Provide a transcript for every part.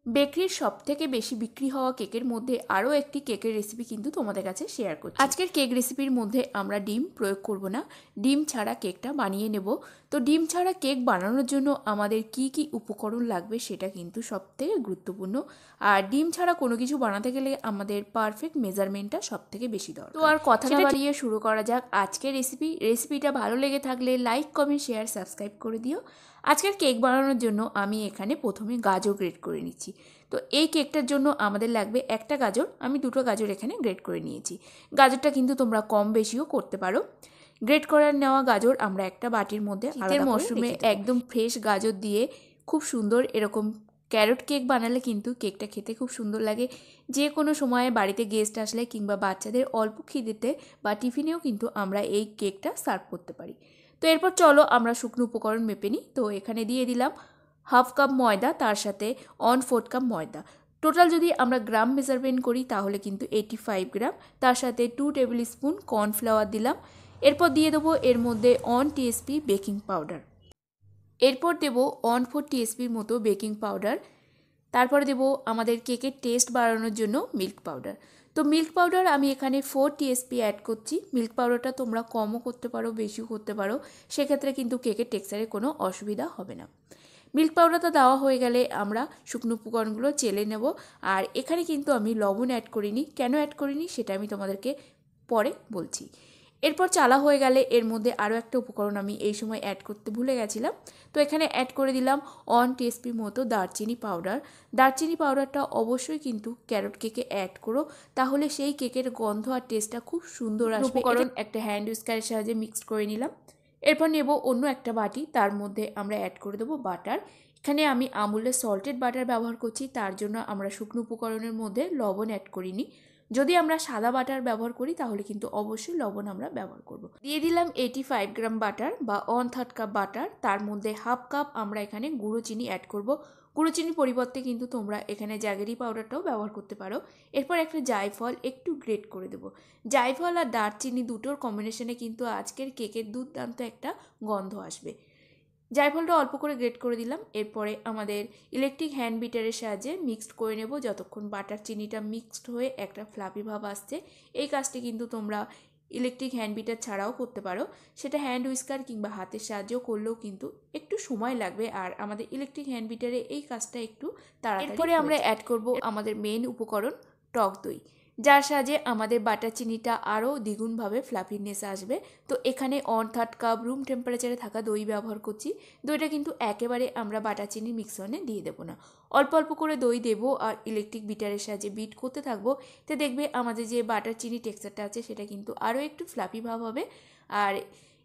বেকারির সবথেকে বেশি বিক্রি হওয়া কেকের মধ্যে আরও একটি কেকের রেসিপি কিন্তু তোমাদের কাছে শেয়ার করছি। আজকের কেক রেসিপির মধ্যে আমরা ডিম প্রয়োগ করব না, ডিম ছাড়া কেকটা বানিয়ে নেব। তো ডিম ছাড়া কেক বানানোর জন্য আমাদের কি কি উপকরণ লাগবে সেটা কিন্তু সবথেকে গুরুত্বপূর্ণ। আর ডিম ছাড়া কোনো কিছু বানাতে গেলে আমাদের পারফেক্ট মেজারমেন্টটা সবথেকে বেশি দরকার। তো আর কথা না বাড়িয়ে শুরু করা যাক আজকের রেসিপিটা ভালো লেগে থাকলে লাইক, কমেন্ট, শেয়ার, সাবস্ক্রাইব করে দিও। আজকের কেক বানানোর জন্য আমি এখানে প্রথমে গাজর গ্রেট করে নিচ্ছি। তো এই কেকটার জন্য আমাদের লাগবে একটা গাজর, আমি দুটো গাজর এখানে গ্রেট করে নিয়েছি। গাজরটা কিন্তু তোমরা কম বেশিও করতে পারো। গ্রেট করার নেওয়া গাজর আমরা একটা বাটির মধ্যে শীতের মরশুমে একদম ফ্রেশ গাজর দিয়ে খুব সুন্দর এরকম ক্যারট কেক বানালে কিন্তু কেকটা খেতে খুব সুন্দর লাগে। যে কোনো সময়ে বাড়িতে গেস্ট আসলে কিংবা বাচ্চাদের অল্প খিদেতে বা টিফিনেও কিন্তু আমরা এই কেকটা সার্ভ করতে পারি। তো এরপর চলো আমরা শুকনো উপকরণ মেপে নিই। তো এখানে দিয়ে দিলাম হাফ কাপ ময়দা, তার সাথে 1/4 কাপ ময়দা। টোটাল যদি আমরা গ্রাম মেজারমেন্ট করি তাহলে কিন্তু 85 গ্রাম। তার সাথে 2 টেবিল স্পুন কর্নফ্লাওয়ার দিলাম। এরপর দিয়ে দেবো এর মধ্যে 1 টিএসপি বেকিং পাউডার। এরপর দেবো 1/4 টিএসপির মতো বেকিং পাউডার। তারপরে দেবো আমাদের কেকের টেস্ট বাড়ানোর জন্য মিল্ক পাউডার। তো মিল্ক পাউডার আমি এখানে 4 টিএসপি অ্যাড করছি। মিল্ক পাউডারটা তোমরা কমও করতে পারো, বেশিও করতে পারো, সেক্ষেত্রে কিন্তু কেকের টেক্সচারে কোনো অসুবিধা হবে না। মিল্ক পাউডারটা দেওয়া হয়ে গেলে আমরা শুকনো উপকরণগুলো চেলে নেব। আর এখানে কিন্তু আমি লবণ অ্যাড করিনি, কেন অ্যাড করিনি সেটা আমি তোমাদেরকে পরে বলছি। এরপর চালা হয়ে গেলে এর মধ্যে আরও একটা উপকরণ আমি এই সময় অ্যাড করতে ভুলে গেছিলাম। তো এখানে অ্যাড করে দিলাম 1 টিএসপি মতো দারচিনি পাউডার। দারচিনি পাউডারটা অবশ্যই কিন্তু ক্যারট কেকে অ্যাড করো, তাহলে সেই কেকের গন্ধ আর টেস্টটা খুব সুন্দর আসবে। উপকরণ একটা হ্যান্ড উইস্কারের সাহায্যে মিক্সড করে নিলাম। এরপর নেব অন্য একটা বাটি, তার মধ্যে আমরা অ্যাড করে দেবো বাটার। এখানে আমি আমুলের সল্টেড বাটার ব্যবহার করছি, তার জন্য আমরা শুকনো উপকরণের মধ্যে লবণ অ্যাড করিনি। যদি আমরা সাদা বাটার ব্যবহার করি তাহলে কিন্তু অবশ্যই লবণ আমরা ব্যবহার করব। দিয়ে দিলাম 85 গ্রাম বাটার বা 1/3 কাপ বাটার। তার মধ্যে হাফ কাপ আমরা এখানে গুঁড়ো চিনি অ্যাড করব। গুঁড়ো চিনির পরিবর্তে কিন্তু তোমরা এখানে জ্যাগেরি পাউডারটাও ব্যবহার করতে পারো। এরপর একটা জায়ফল একটু গ্রেট করে দেবো। জায়ফল আর দারচিনি দুটোর কম্বিনেশনে কিন্তু আজকের কেকের দুর্দান্ত একটা গন্ধ আসবে। জায়ফলটা অল্প করে গ্রেট করে দিলাম। এরপরে আমাদের ইলেকট্রিক হ্যান্ড বিটারের সাহায্যে মিক্সড করে নেব যতক্ষণ বাটার চিনিটা মিক্সড হয়ে একটা ফ্লাফি ভাব আসছে। এই কাজটি কিন্তু তোমরা ইলেকট্রিক হ্যান্ড বিটার ছাড়াও করতে পারো, সেটা হ্যান্ড উইস্কার কিংবা হাতের সাহায্যেও করলেও কিন্তু একটু সময় লাগবে। আর আমাদের ইলেকট্রিক হ্যান্ড বিটারে এই কাজটা একটু তাড়াতাড়ি। এরপরে আমরা অ্যাড করব আমাদের মেন উপকরণ টক দই, যার সাহায্যে আমাদের বাটার চিনিটা আরও দ্বিগুণভাবে ফ্লাফিনেস আসবে। তো এখানে 1/3 কাপ রুম টেম্পারেচারে থাকা দই ব্যবহার করছি। দইটা কিন্তু একেবারে আমরা বাটার চিনির মিক্সনে দিয়ে দেবো না, অল্প অল্প করে দই দেবো আর ইলেকট্রিক বিটারের সাহায্যে বিট করতে থাকবো। তো দেখবে আমাদের যে বাটার চিনি টেক্সচারটা আছে সেটা কিন্তু আরও একটু ফ্লাফি ভাব হবে। আর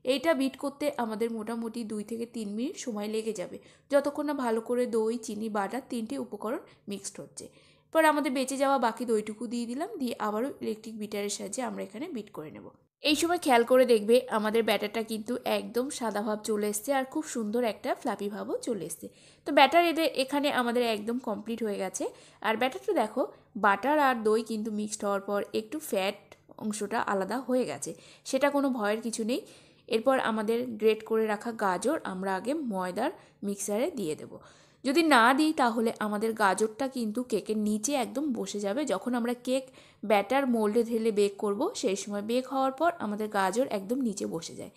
এইটা বিট করতে আমাদের মোটামুটি 2 থেকে 3 মিনিট সময় লেগে যাবে, যতক্ষণ না ভালো করে দই, চিনি, বাটার তিনটে উপকরণ মিক্সড হচ্ছে। পর আমাদের বেঁচে যাওয়া বাকি দইটুকু দিয়ে দিলাম, দিয়ে আবারও ইলেকট্রিক বিটারের সাহায্যে আমরা এখানে বিট করে নেব। এই সময় খেয়াল করে দেখবে আমাদের ব্যাটারটা কিন্তু একদম সাদা ভাব চলে এসছে আর খুব সুন্দর একটা ফ্লাপি ভাবও চলে এসছে। তো ব্যাটার এখানে আমাদের একদম কমপ্লিট হয়ে গেছে। আর ব্যাটারটা দেখো, বাটার আর দই কিন্তু মিক্সড হওয়ার পর একটু ফ্যাট অংশটা আলাদা হয়ে গেছে, সেটা কোনো ভয়ের কিছু নেই। এরপর আমাদের গ্রেট করে রাখা গাজর আমরা আগে ময়দার মিক্সারে দিয়ে দেবো। যদি না দিই তাহলে আমাদের গাজরটা কিন্তু কেকের নিচে একদম বসে যাবে। যখন আমরা কেক ব্যাটার মোল্ডে ঢেলে বেক করব সেই সময় বেক হওয়ার পর আমাদের গাজর একদম নিচে বসে যায়।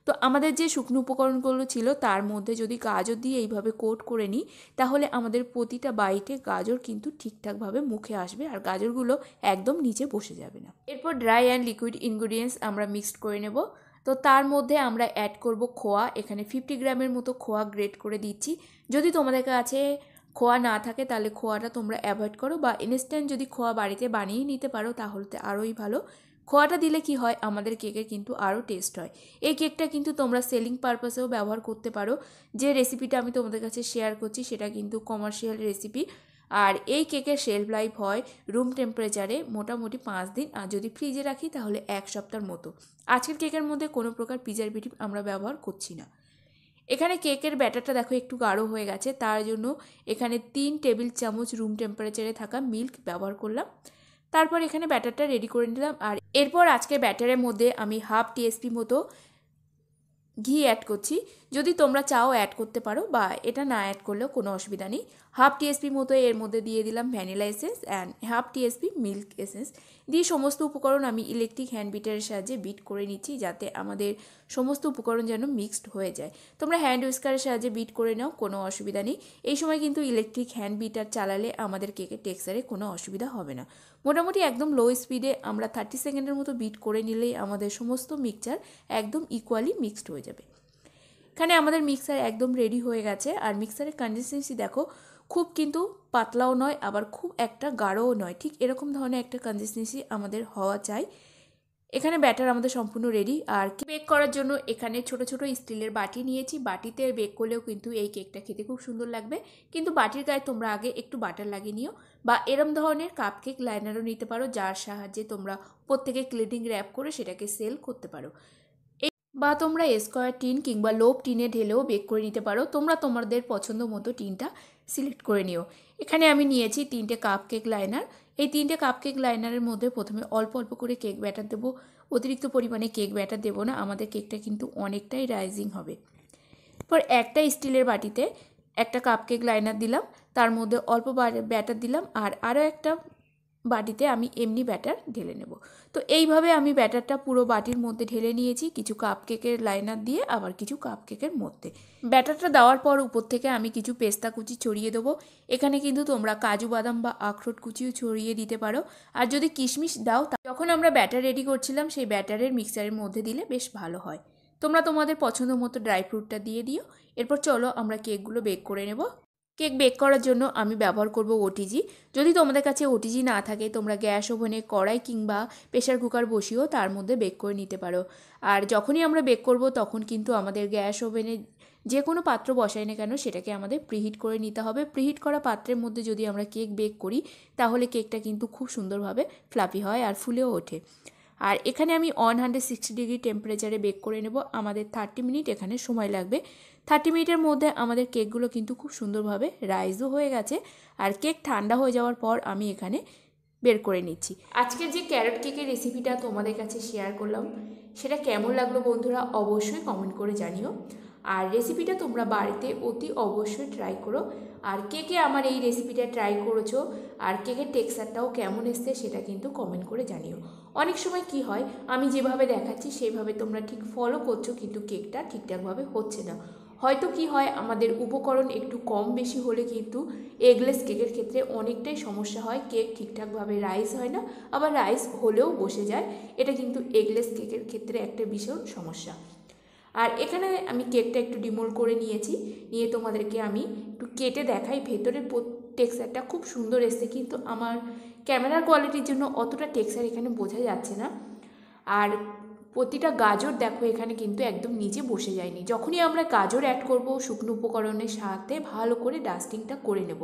তো আমাদের যে শুকনো উপকরণগুলো ছিল তার মধ্যে যদি গাজর দিয়ে এইভাবে কোট করে নিই তাহলে আমাদের প্রতিটা বাইটে গাজর কিন্তু ঠিকঠাকভাবে মুখে আসবে আর গাজরগুলো একদম নিচে বসে যাবে না। এরপর ড্রাই অ্যান্ড লিকুইড ইনগ্রিডিয়েন্টস আমরা মিক্সড করে নেব। তো তার মধ্যে আমরা অ্যাড করব খোয়া। এখানে 50 গ্রামের মতো খোয়া গ্রেট করে দিচ্ছি। যদি তোমাদের কাছে খোয়া না থাকে তাহলে খোয়াটা তোমরা অ্যাভয়েড করো, বা ইনস্ট্যান্ট যদি খোয়া বাড়িতে বানিয়ে নিতে পারো তাহলে তো আরোই ভালো। খোয়াটা দিলে কি হয়, আমাদের কেকের কিন্তু আরও টেস্ট হয়। এই কেকটা কিন্তু তোমরা সেলিং পারপাসেও ব্যবহার করতে পারো। যে রেসিপিটা আমি তোমাদের কাছে শেয়ার করছি সেটা কিন্তু কমার্শিয়াল রেসিপি। আর এই কেকের শেলফ লাইফ হয় রুম টেম্পারেচারে মোটামুটি 5 দিন, আর যদি ফ্রিজে রাখি তাহলে 1 সপ্তাহের মতো। আজকের কেকের মধ্যে কোনো প্রকার প্রিজারভেটিভ আমরা ব্যবহার করছি না। এখানে কেকের ব্যাটারটা দেখো একটু গাঢ় হয়ে গেছে, তার জন্য এখানে 3 টেবিল চামচ রুম টেম্পারেচারে থাকা মিল্ক ব্যবহার করলাম। তারপর এখানে ব্যাটারটা রেডি করে নিলাম। আর এরপর আজকে ব্যাটারের মধ্যে আমি হাফ টিএসপি মতো ঘি অ্যাড করছি। যদি তোমরা চাও অ্যাড করতে পারো, বা এটা না অ্যাড করলেও কোনো অসুবিধা নেই। হাফ টিএসপি মতো এর মধ্যে দিয়ে দিলাম vanilla essence and half TSP milk essence দিয়ে সমস্ত উপকরণ আমি ইলেকট্রিক হ্যান্ড বিটারের সাহায্যে বিট করে নিচ্ছি, যাতে আমাদের সমস্ত উপকরণ যেন মিক্সড হয়ে যায়। তোমরা হ্যান্ড উইস্কারের সাহায্যে বিট করে নাও, কোনো অসুবিধা নেই। এই সময় কিন্তু ইলেকট্রিক হ্যান্ড বিটার চালালে আমাদের কেকের টেক্সচারে কোনো অসুবিধা হবে না। মোটামুটি একদম লো স্পিডে আমরা 30 সেকেন্ডের মতো বিট করে নিলেই আমাদের সমস্ত মিক্সচার একদম ইকুয়ালি মিক্সড হয়ে যাবে। এখানে আমাদের মিক্সার একদম রেডি হয়ে গেছে। আর মিক্সারের কনসিস্টেন্সি দেখো, খুব কিন্তু পাতলাও নয়, আবার খুব একটা গাঢ়ও নয়, ঠিক এরকম ধরনের একটা কনসিস্টেন্সি আমাদের হওয়া চাই। এখানে ব্যাটার আমাদের সম্পূর্ণ রেডি। আর বেক করার জন্য এখানে ছোট ছোট স্টিলের বাটি নিয়েছি। বাটিতে বেক করলেও কিন্তু এই কেকটা খেতে খুব সুন্দর লাগবে, কিন্তু বাটির গায়ে তোমরা আগে একটু বাটার লাগিয়ে নিও, বা এরম ধরনের কাপ কেক লাইনারও নিতে পারো, যার সাহায্যে তোমরা প্রত্যেকে ক্লিনিং র্যাপ করে সেটাকে সেল করতে পারো। বা তোমরা স্কোয়ার টিন কিংবা লোভ টিনে ঢেলেও বেক করে নিতে পারো। তোমরা তোমাদের পছন্দ মতো টিনটা সিলেক্ট করে নিও। এখানে আমি নিয়েছি 3টে কাপ কেক লাইনার। এই 3টে কাপ কেক লাইনারের মধ্যে প্রথমে অল্প অল্প করে কেক ব্যাটার দেবো। অতিরিক্ত পরিমাণে কেক ব্যাটার দেবো না, আমাদের কেকটা কিন্তু অনেকটাই রাইজিং হবে। এরপর একটা স্টিলের বাটিতে একটা কাপ কেক লাইনার দিলাম, তার মধ্যে অল্প ব্যাটার দিলাম, আর আরও একটা বাটিতে আমি এমনি ব্যাটার ঢেলে নেব। তো এইভাবে আমি ব্যাটারটা পুরো বাটির মধ্যে ঢেলে নিয়েছি, কিছু কাপ কেকের লাইনার দিয়ে, আবার কিছু কাপ কেকের মধ্যে। ব্যাটারটা দেওয়ার পর উপর থেকে আমি কিছু পেস্তা কুচি ছড়িয়ে দেবো। এখানে কিন্তু তোমরা কাজু বাদাম বা আখরোট কুচিও ছড়িয়ে দিতে পারো। আর যদি কিশমিশ দাও, যখন আমরা ব্যাটার রেডি করছিলাম সেই ব্যাটারের মিক্সারের মধ্যে দিলে বেশ ভালো হয়। তোমরা তোমাদের পছন্দ মতো ড্রাই ফ্রুটটা দিয়ে দিও। এরপর চলো আমরা কেকগুলো বেক করে নেব। কেক বেক করার জন্য আমি ব্যবহার করব ওটিজি। যদি তোমাদের কাছে ওটিজি না থাকে, তোমরা গ্যাস ওভেনে কড়াই কিংবা প্রেশার কুকার বসিয়েও তার মধ্যে বেক করে নিতে পারো। আর যখনই আমরা বেক করব তখন কিন্তু আমাদের গ্যাস ওভেনে যে কোনো পাত্র বসাই না কেন, সেটাকে আমাদের প্রিহিট করে নিতে হবে। প্রিহিট করা পাত্রের মধ্যে যদি আমরা কেক বেক করি, তাহলে কেকটা কিন্তু খুব সুন্দরভাবে ফ্লাফি হয় আর ফুলেও ওঠে। আর এখানে আমি 160 ডিগ্রি টেম্পারেচারে বেক করে নেব। আমাদের 30 মিনিট এখানে সময় লাগবে। 30 মিনিটের মধ্যে আমাদের কেকগুলো কিন্তু খুব সুন্দরভাবে রাইজও হয়ে গেছে। আর কেক ঠান্ডা হয়ে যাওয়ার পর আমি এখানে বের করে নিচ্ছি। আজকের যে ক্যারট কেকের রেসিপিটা তোমাদের কাছে শেয়ার করলাম, সেটা কেমন লাগলো বন্ধুরা অবশ্যই কমেন্ট করে জানিও। আর রেসিপিটা তোমরা বাড়িতে অতি অবশ্যই ট্রাই করো। আর কে কে আমার এই রেসিপিটা ট্রাই করেছো আর কেকের টেক্সচারটাও কেমন এসছে সেটা কিন্তু কমেন্ট করে জানিও। অনেক সময় কি হয়, আমি যেভাবে দেখাচ্ছি সেইভাবে তোমরা ঠিক ফলো করছো, কিন্তু কেকটা ঠিকঠাকভাবে হচ্ছে না। হয়তো কি হয়, আমাদের উপকরণ একটু কম বেশি হলে কিন্তু এগলেস কেকের ক্ষেত্রে অনেকটাই সমস্যা হয়। কেক ঠিকঠাকভাবে রাইস হয় না, আবার রাইস হলেও বসে যায়। এটা কিন্তু এগলেস কেকের ক্ষেত্রে একটা ভীষণ সমস্যা। আর এখানে আমি কেকটা একটু ডিমোল্ড করে নিয়েছি, নিয়ে তোমাদেরকে আমি একটু কেটে দেখাই। ভেতরের টেক্সচারটা খুব সুন্দর এসছে, কিন্তু আমার ক্যামেরার কোয়ালিটির জন্য অতটা টেক্সচার এখানে বোঝা যাচ্ছে না। আর প্রতিটা গাজর দেখো এখানে কিন্তু একদম নিচে বসে যায়নি। যখনই আমরা গাজর অ্যাড করব, শুকনো উপকরণের সাথে ভালো করে ডাস্টিংটা করে নেব।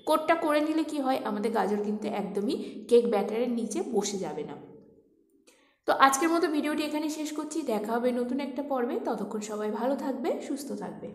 কোটটা করে নিলে কি হয়, আমাদের গাজর কিন্তু একদমই কেক ব্যাটারের নিচে বসে যাবে না। তো আজকের মতো ভিডিওটি এখানে শেষ করছি। দেখা হবে নতুন একটা পর্বে। ততক্ষণ সবাই ভালো থাকবে, সুস্থ থাকবে।